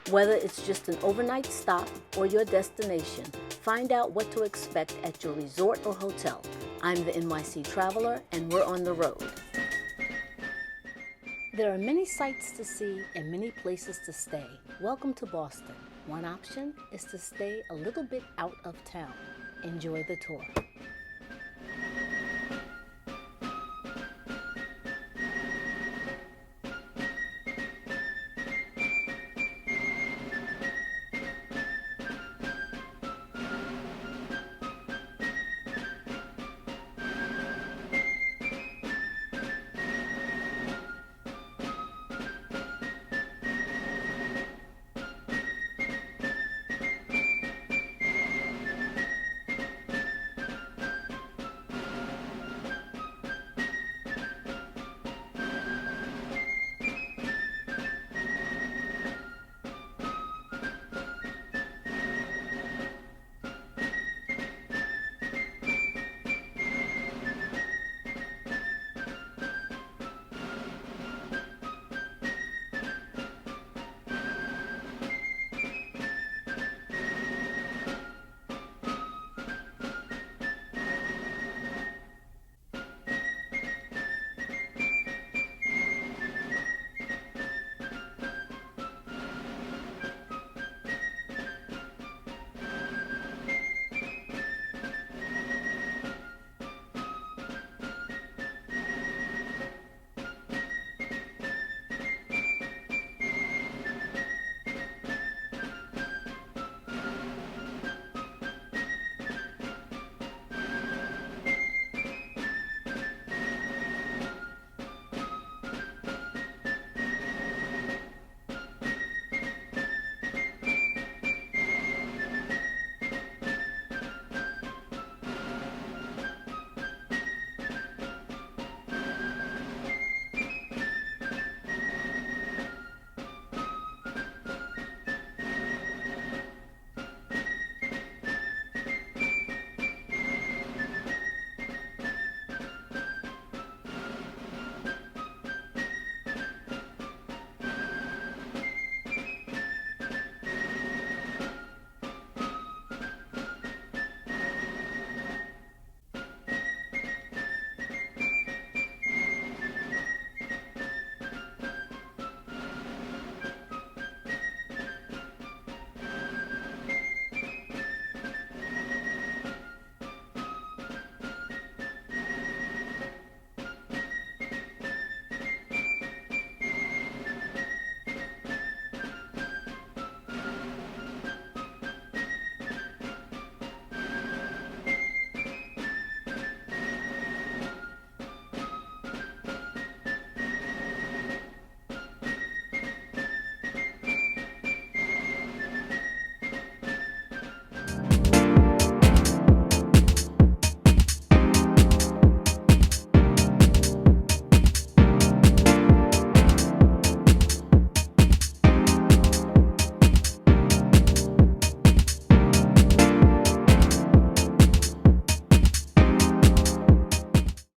Whether it's just an overnight stop or your destination, find out what to expect at your resort or hotel. I'm the NYC Traveler, and we're on the road. There are many sights to see and many places to stay. Welcome to Boston. One option is to stay a little bit out of town. Enjoy the tour.